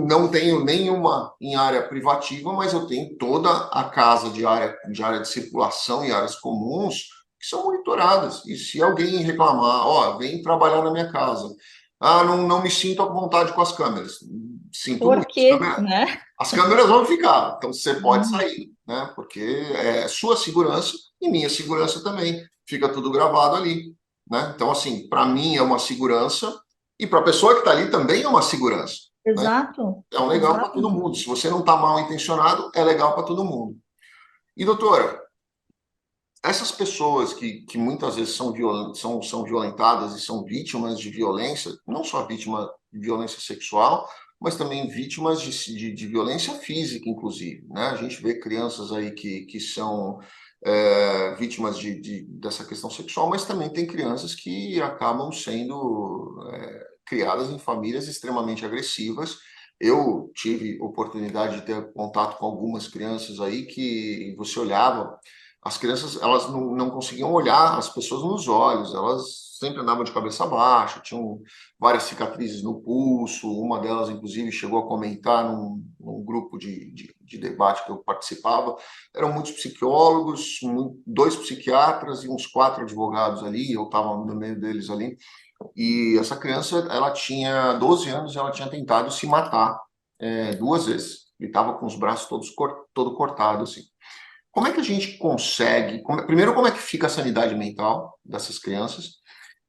não tenho nenhuma em área privativa, mas eu tenho toda a casa de área de circulação e áreas comuns que são monitoradas. E se alguém reclamar, ó, vem trabalhar na minha casa, não me sinto à vontade com as câmeras. Sinto Por muito. quê, né? As câmeras vão ficar, então você pode Hum. sair, né? Porque é sua segurança e minha segurança também. Fica tudo gravado ali, né? Então, assim, para mim é uma segurança e para a pessoa que está ali também é uma segurança, né? Exato, É um legal para exato. todo mundo. Se você não está mal intencionado, é legal para todo mundo. E, doutora, essas pessoas que muitas vezes são violentadas e são vítimas de violência, não só vítima de violência sexual, mas também vítimas de violência física, inclusive, né? A gente vê crianças aí que são vítimas dessa questão sexual, mas também tem crianças que acabam sendo criadas em famílias extremamente agressivas. Eu tive oportunidade de ter contato com algumas crianças aí que você olhava, as crianças, elas não conseguiam olhar as pessoas nos olhos, elas sempre andavam de cabeça baixa, tinham várias cicatrizes no pulso. Uma delas, inclusive, chegou a comentar num grupo de debate que eu participava. Eram muitos psicólogos, dois psiquiatras e uns 4 advogados ali, eu estava no meio deles ali. E essa criança, ela tinha 12 anos e ela tinha tentado se matar 2 vezes. Ele estava com os braços todos todo cortados, assim. Como é que a gente consegue, primeiro, como é que fica a sanidade mental dessas crianças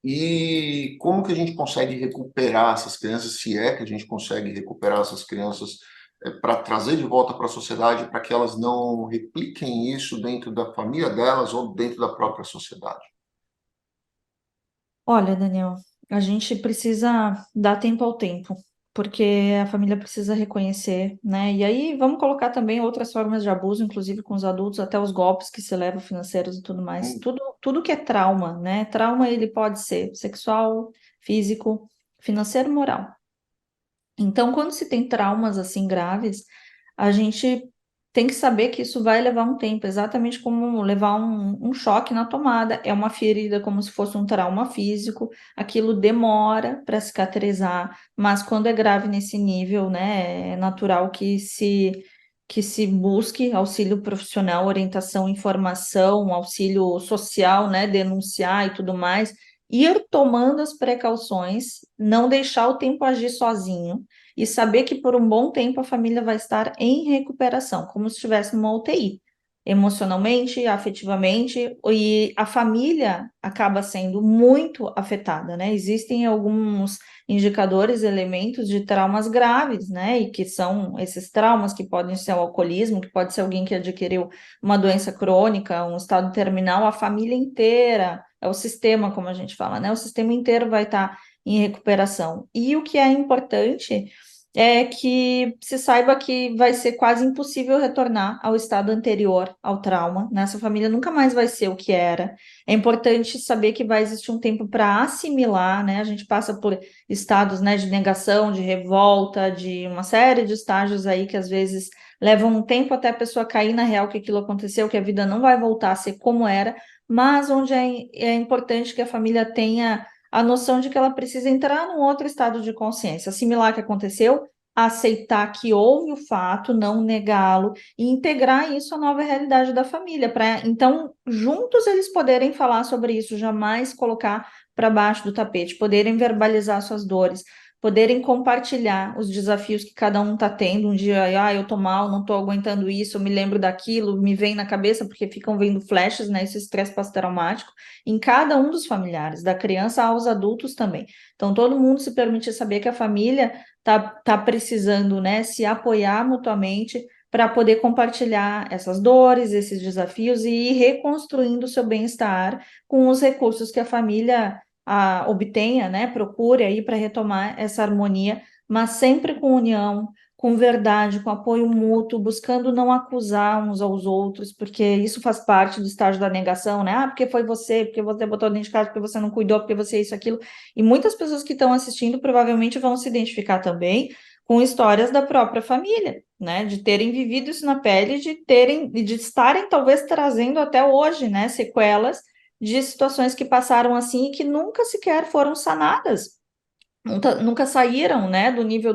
e como que a gente consegue recuperar essas crianças, se é que a gente consegue recuperar essas crianças para trazer de volta para a sociedade, para que elas não repliquem isso dentro da família delas ou dentro da própria sociedade? Olha, Daniel, a gente precisa dar tempo ao tempo, porque a família precisa reconhecer, né? E aí vamos colocar também outras formas de abuso, inclusive com os adultos, até os golpes que se levam financeiros e tudo mais. Hum, Tudo que é trauma, né? Trauma ele pode ser sexual, físico, financeiro, moral. Então, quando se tem traumas assim graves, a gente tem que saber que isso vai levar um tempo, exatamente como levar um choque na tomada. É uma ferida como se fosse um trauma físico, aquilo demora para cicatrizar, mas quando é grave nesse nível, né, é natural que se busque auxílio profissional, orientação, informação, auxílio social, né, denunciar e tudo mais. ir tomando as precauções, não deixar o tempo agir sozinho e saber que por um bom tempo a família vai estar em recuperação, como se estivesse numa UTI, emocionalmente, afetivamente, e a família acaba sendo muito afetada, né? Existem alguns indicadores, elementos de traumas graves, né? E que são esses traumas que podem ser o alcoolismo, que pode ser alguém que adquiriu uma doença crônica, um estado terminal, a família inteira, é o sistema, como a gente fala, né? O sistema inteiro vai estar em recuperação. E o que é importante é que se saiba que vai ser quase impossível retornar ao estado anterior ao trauma, né? Essa família nunca mais vai ser o que era. É importante saber que vai existir um tempo para assimilar, né? A gente passa por estados, né, de negação, de revolta, de uma série de estágios aí que às vezes levam um tempo até a pessoa cair na real que aquilo aconteceu, que a vida não vai voltar a ser como era, mas onde é importante que a família tenha a noção de que ela precisa entrar num outro estado de consciência, assimilar o que aconteceu, aceitar que houve o fato, não negá-lo e integrar isso à nova realidade da família, para então juntos eles poderem falar sobre isso, jamais colocar para baixo do tapete, poderem verbalizar suas dores, poderem compartilhar os desafios que cada um está tendo. Um dia, eu tô mal, não tô aguentando isso, eu me lembro daquilo, me vem na cabeça, porque ficam vendo flashes, né? Esse estresse pós-traumático em cada um dos familiares, da criança aos adultos também. Então, todo mundo se permite saber que a família tá precisando, né, se apoiar mutuamente para poder compartilhar essas dores, esses desafios e ir reconstruindo o seu bem-estar com os recursos que a família obtenha, né, procure aí para retomar essa harmonia, mas sempre com união, com verdade, com apoio mútuo, buscando não acusar uns aos outros, porque isso faz parte do estágio da negação, né? Porque foi você, porque você botou dentro de casa, porque você não cuidou, porque você isso, aquilo. E muitas pessoas que estão assistindo provavelmente vão se identificar também com histórias da própria família, né? De terem vivido isso na pele, de estarem talvez trazendo até hoje, né, sequelas de situações que passaram assim e que nunca sequer foram sanadas, nunca saíram, né, do nível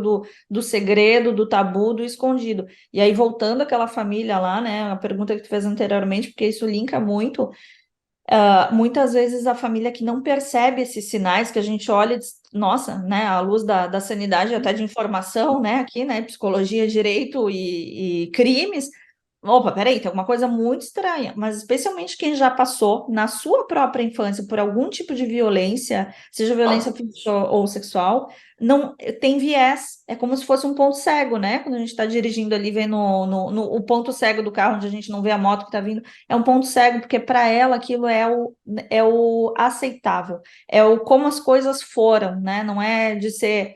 do segredo, do tabu, do escondido. E aí, voltando àquela família lá, né, a pergunta que tu fez anteriormente, porque isso linka muito, muitas vezes a família que não percebe esses sinais, que a gente olha e diz, nossa, né, à luz da sanidade até de informação, né, aqui, né, psicologia, direito e crimes, opa, peraí, tem alguma coisa muito estranha, mas especialmente quem já passou na sua própria infância por algum tipo de violência, seja violência física ou sexual, não tem viés, é como se fosse um ponto cego, né? Quando a gente está dirigindo ali, vendo o ponto cego do carro, onde a gente não vê a moto que está vindo, é um ponto cego, porque para ela aquilo é o aceitável, é o como as coisas foram, né? Não é de ser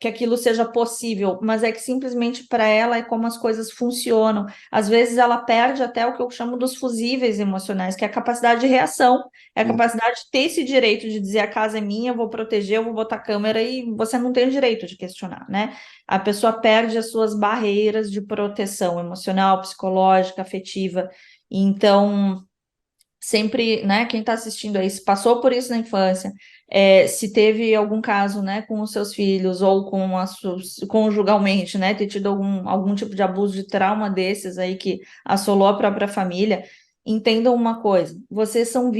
que aquilo seja possível, mas é que simplesmente para ela é como as coisas funcionam. Às vezes ela perde até o que eu chamo dos fusíveis emocionais, que é a capacidade de reação, é a capacidade de ter esse direito de dizer a casa é minha, eu vou proteger, eu vou botar câmera e você não tem o direito de questionar, né? A pessoa perde as suas barreiras de proteção emocional, psicológica, afetiva. Então, sempre, né, quem está assistindo aí, se passou por isso na infância, se teve algum caso, né, com os seus filhos ou com conjugalmente, né, ter tido algum tipo de abuso de trauma desses aí que assolou a própria família, entendam uma coisa, vocês são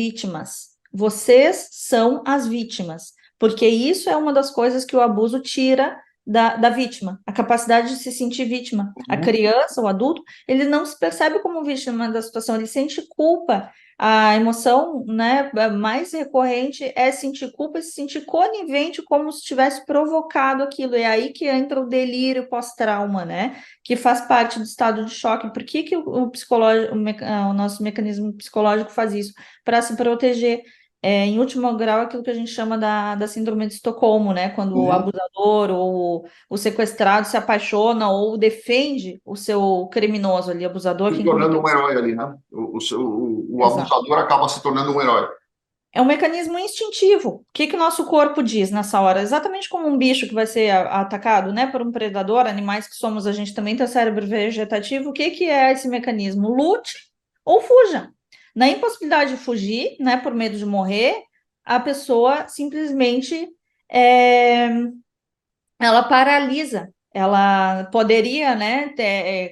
as vítimas, porque isso é uma das coisas que o abuso tira da vítima, a capacidade de se sentir vítima. A criança, o adulto, ele não se percebe como vítima da situação, ele sente culpa. A emoção, né, mais recorrente é sentir culpa e se sentir conivente como se tivesse provocado aquilo. É aí que entra o delírio pós-trauma, né? Que faz parte do estado de choque. Por que o psicológico, o nosso mecanismo psicológico faz isso? Para se proteger. Em último grau, aquilo que a gente chama da síndrome de Estocolmo, né? Quando o Uhum. abusador ou o sequestrado se apaixona ou defende o seu criminoso ali, abusador, Se quem tornando cometeu. um herói ali, né? O Exato. abusador acaba se tornando um herói. É um mecanismo instintivo. O que que o nosso corpo diz nessa hora? Exatamente como um bicho que vai ser atacado, né, por um predador, animais que somos, a gente também tem cérebro vegetativo. O que que é esse mecanismo? Lute ou fuja. Na impossibilidade de fugir, né, por medo de morrer, a pessoa simplesmente é, ela paralisa. ela poderia, né,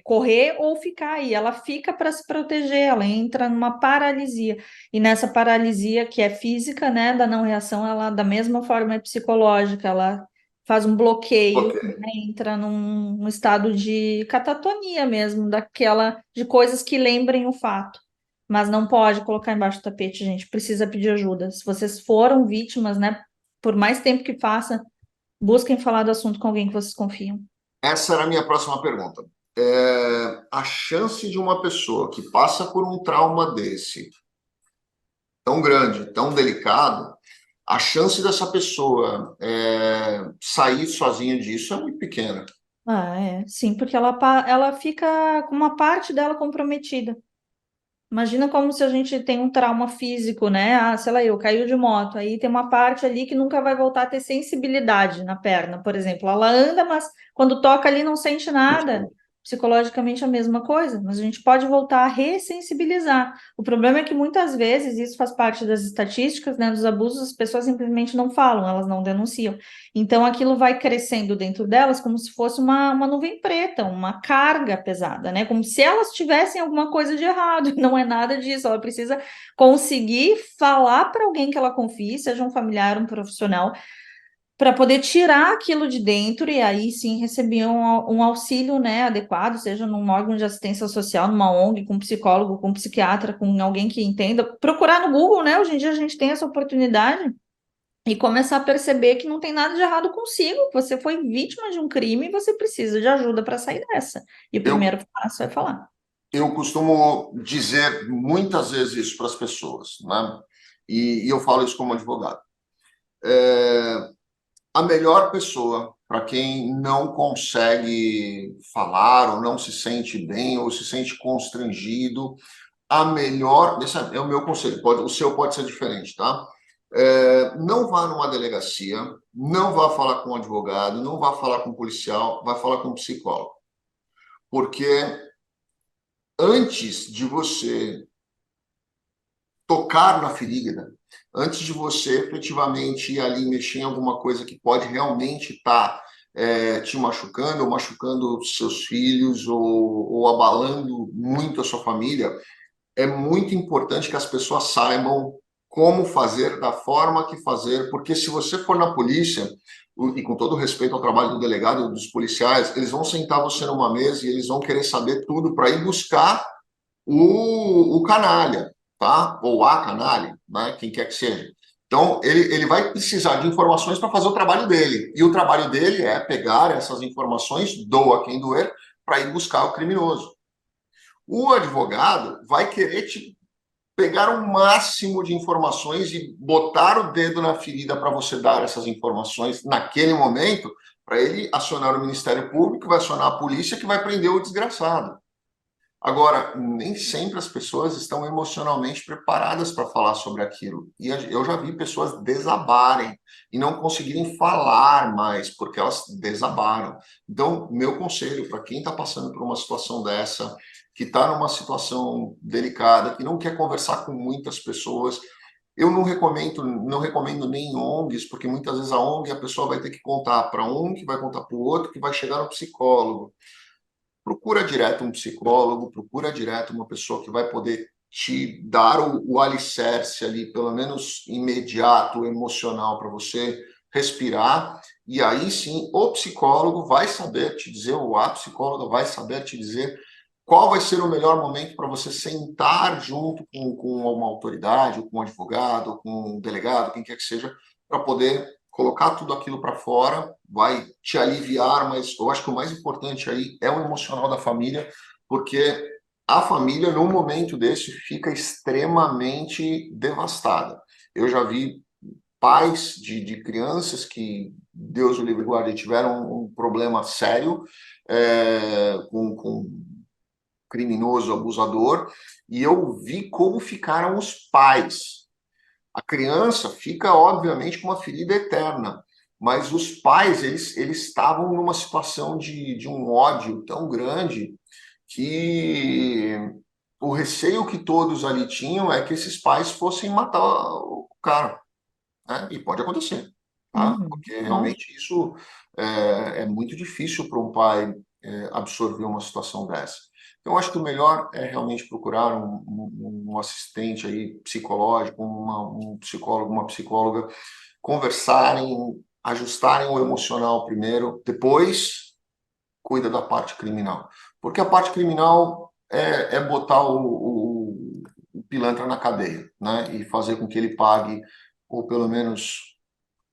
correr ou ficar aí. Ela fica para se proteger, ela entra numa paralisia. E nessa paralisia que é física, né, da não reação, ela da mesma forma é psicológica, ela faz um bloqueio, Ok. né, entra num estado de catatonia mesmo, daquela de coisas que lembrem o fato. Mas não pode colocar embaixo do tapete, gente. Precisa pedir ajuda. Se vocês foram vítimas, né, por mais tempo que faça, busquem falar do assunto com alguém que vocês confiam. Essa era a minha próxima pergunta. A chance de uma pessoa que passa por um trauma desse, tão grande, tão delicado, a chance dessa pessoa sair sozinha disso é muito pequena. Ah, é, sim, porque ela fica com uma parte dela comprometida. Imagina como se a gente tem um trauma físico, né? Ah, sei lá, eu caiu de moto, aí tem uma parte ali que nunca vai voltar a ter sensibilidade na perna, por exemplo. Ela anda, mas quando toca ali não sente nada. Psicologicamente é a mesma coisa, mas a gente pode voltar a ressensibilizar. O problema é que muitas vezes isso faz parte das estatísticas, né, dos abusos, as pessoas simplesmente não falam, elas não denunciam. Então aquilo vai crescendo dentro delas como se fosse uma nuvem preta, uma carga pesada, né? Como se elas tivessem alguma coisa de errado. Não é nada disso. Ela precisa conseguir falar para alguém que ela confie, seja um familiar, um profissional, para poder tirar aquilo de dentro e aí sim receber um auxílio, né, adequado, seja num órgão de assistência social, numa ONG, com um psicólogo, com um psiquiatra, com alguém que entenda. Procurar no Google, né? Hoje em dia a gente tem essa oportunidade e começar a perceber que não tem nada de errado consigo, que você foi vítima de um crime e você precisa de ajuda para sair dessa. E o Eu, primeiro passo é falar. eu costumo dizer muitas vezes isso para as pessoas, né? E eu falo isso como advogado. A melhor pessoa para quem não consegue falar ou não se sente bem ou se sente constrangido, a melhor, esse é o meu conselho, o seu pode ser diferente, tá? Não vá numa delegacia, não vá falar com um advogado, não vá falar com um policial, vá falar com um psicólogo. Porque antes de você tocar na ferida, antes de você efetivamente ir ali mexer em alguma coisa que pode realmente estar te machucando ou machucando seus filhos ou abalando muito a sua família, é muito importante que as pessoas saibam como fazer, da forma que fazer, porque se você for na polícia, e com todo respeito ao trabalho do delegado e dos policiais, eles vão sentar você numa mesa e eles vão querer saber tudo para ir buscar o canalha, tá? Ou a canalha, né? Quem quer que seja. Então, ele vai precisar de informações para fazer o trabalho dele. E o trabalho dele é pegar essas informações, doa quem doer, para ir buscar o criminoso. O advogado vai querer te pegar o máximo de informações e botar o dedo na ferida para você dar essas informações naquele momento, para ele acionar o Ministério Público, vai acionar a polícia que vai prender o desgraçado. Agora, nem sempre as pessoas estão emocionalmente preparadas para falar sobre aquilo. E eu já vi pessoas desabarem e não conseguirem falar mais, porque elas desabaram. Então, meu conselho para quem está passando por uma situação dessa, que está numa situação delicada, que não quer conversar com muitas pessoas, eu não recomendo nem ONGs, porque muitas vezes a ONG a pessoa vai ter que contar para um, que vai contar para o outro, que vai chegar no psicólogo. Procura direto um psicólogo, procura direto uma pessoa que vai poder te dar o alicerce ali, pelo menos imediato, emocional, para você respirar. E aí sim, o psicólogo vai saber te dizer, ou a psicóloga vai saber te dizer qual vai ser o melhor momento para você sentar junto com uma autoridade, ou com um advogado, ou com um delegado, quem quer que seja, para poder colocar tudo aquilo para fora, vai te aliviar, mas eu acho que o mais importante aí é o emocional da família, porque a família, num momento desse, fica extremamente devastada. Eu já vi pais de crianças que, Deus o livre e guarde, tiveram um problema sério com criminoso, abusador, e eu vi como ficaram os pais. A criança fica, obviamente, com uma ferida eterna, mas os pais, eles estavam numa situação de um ódio tão grande que o receio que todos ali tinham é que esses pais fossem matar o cara, né? E pode acontecer. tá? Porque Lógico. realmente isso é muito difícil para um pai absorver uma situação dessa. Então, eu acho que o melhor é realmente procurar um assistente aí psicológico, um psicólogo, uma psicóloga, conversarem, ajustarem o emocional primeiro, depois cuida da parte criminal. Porque a parte criminal é botar o pilantra na cadeia, né? E fazer com que ele pague, ou pelo menos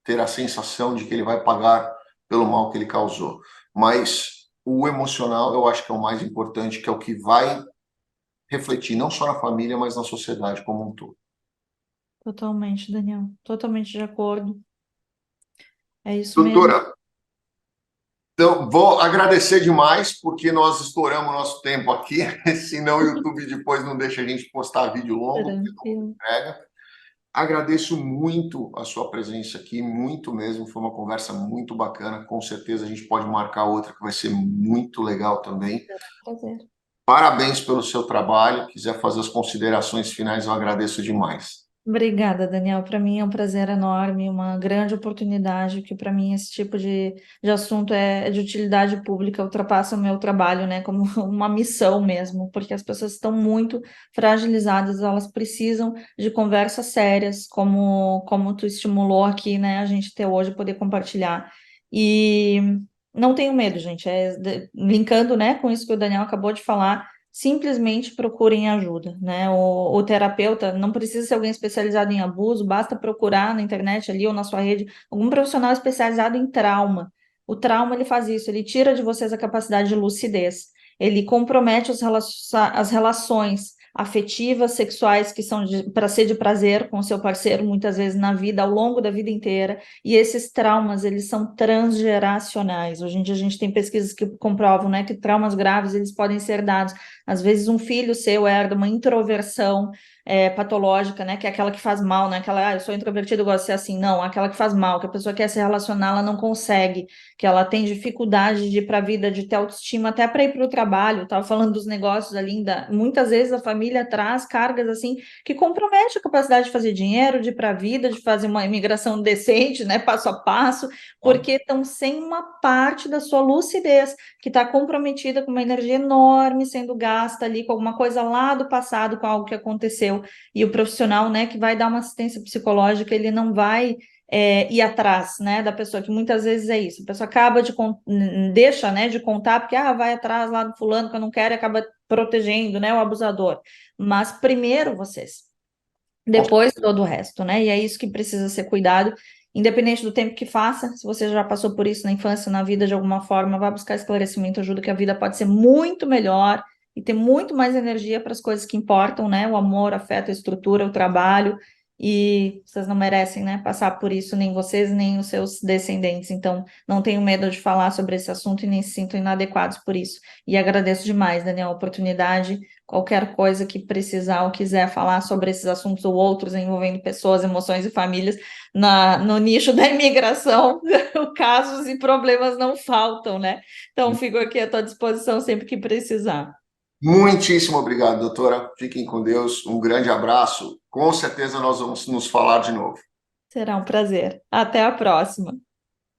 ter a sensação de que ele vai pagar pelo mal que ele causou. Mas o emocional eu acho que é o mais importante, que é o que vai refletir não só na família, mas na sociedade como um todo. Totalmente, Daniel. Totalmente de acordo. É isso mesmo. Doutora, então vou agradecer demais, porque nós estouramos nosso tempo aqui, senão o YouTube depois não deixa a gente postar vídeo longo, porque não Tranquilo. entrega. Agradeço muito a sua presença aqui, muito mesmo. Foi uma conversa muito bacana. Com certeza a gente pode marcar outra que vai ser muito legal também. Prazer. Parabéns pelo seu trabalho. Quiser fazer as considerações finais, eu agradeço demais. Obrigada, Daniel. Para mim é um prazer enorme, uma grande oportunidade, que para mim esse tipo de assunto é de utilidade pública, ultrapassa o meu trabalho, né, como uma missão mesmo, porque as pessoas estão muito fragilizadas, elas precisam de conversas sérias, como tu estimulou aqui, né, a gente ter hoje poder compartilhar. E não tenho medo, gente, linkando, né, com isso que o Daniel acabou de falar, simplesmente procurem ajuda, né? O terapeuta não precisa ser alguém especializado em abuso, basta procurar na internet ali ou na sua rede algum profissional especializado em trauma. O trauma ele faz isso, ele tira de vocês a capacidade de lucidez, ele compromete as relações afetivas, sexuais, que são para ser de prazer com o seu parceiro, muitas vezes na vida, ao longo da vida inteira, e esses traumas, eles são transgeracionais. Hoje em dia a gente tem pesquisas que comprovam, né, que traumas graves, eles podem ser dados. Às vezes um filho seu herda uma introversão patológica, né? Que é aquela que faz mal, né? Aquela, eu sou introvertido, eu gosto de ser assim. Não, aquela que faz mal, que a pessoa quer se relacionar, ela não consegue, que ela tem dificuldade de ir para a vida, de ter autoestima, até para ir para o trabalho. Estava falando dos negócios ali, muitas vezes a família traz cargas assim que compromete a capacidade de fazer dinheiro, de ir para a vida, de fazer uma imigração decente, né? Passo a passo, Tá? porque estão sem uma parte da sua lucidez que está comprometida com uma energia enorme sendo gasta ali com alguma coisa lá do passado, com algo que aconteceu. E o profissional, né, que vai dar uma assistência psicológica, ele não vai ir atrás, né, da pessoa, que muitas vezes é isso. A pessoa acaba deixa, né, de contar, porque, vai atrás lá do fulano que eu não quero e acaba protegendo, né, o abusador. Mas primeiro vocês, depois todo o resto, né? E é isso que precisa ser cuidado, independente do tempo que faça. Se você já passou por isso na infância, na vida de alguma forma, vá buscar esclarecimento, ajuda, que a vida pode ser muito melhor e ter muito mais energia para as coisas que importam, né? O amor, o afeto, a estrutura, o trabalho. E vocês não merecem, né, passar por isso, nem vocês, nem os seus descendentes. Então, não tenho medo de falar sobre esse assunto e nem se sinto inadequados por isso. E agradeço demais, Daniel, a oportunidade. Qualquer coisa que precisar ou quiser falar sobre esses assuntos ou outros envolvendo pessoas, emoções e famílias, no nicho da imigração, casos e problemas não faltam, né? Então, fico aqui à tua disposição sempre que precisar. Muitíssimo obrigado, doutora. Fiquem com Deus. Um grande abraço. Com certeza nós vamos nos falar de novo. Será um prazer. Até a próxima.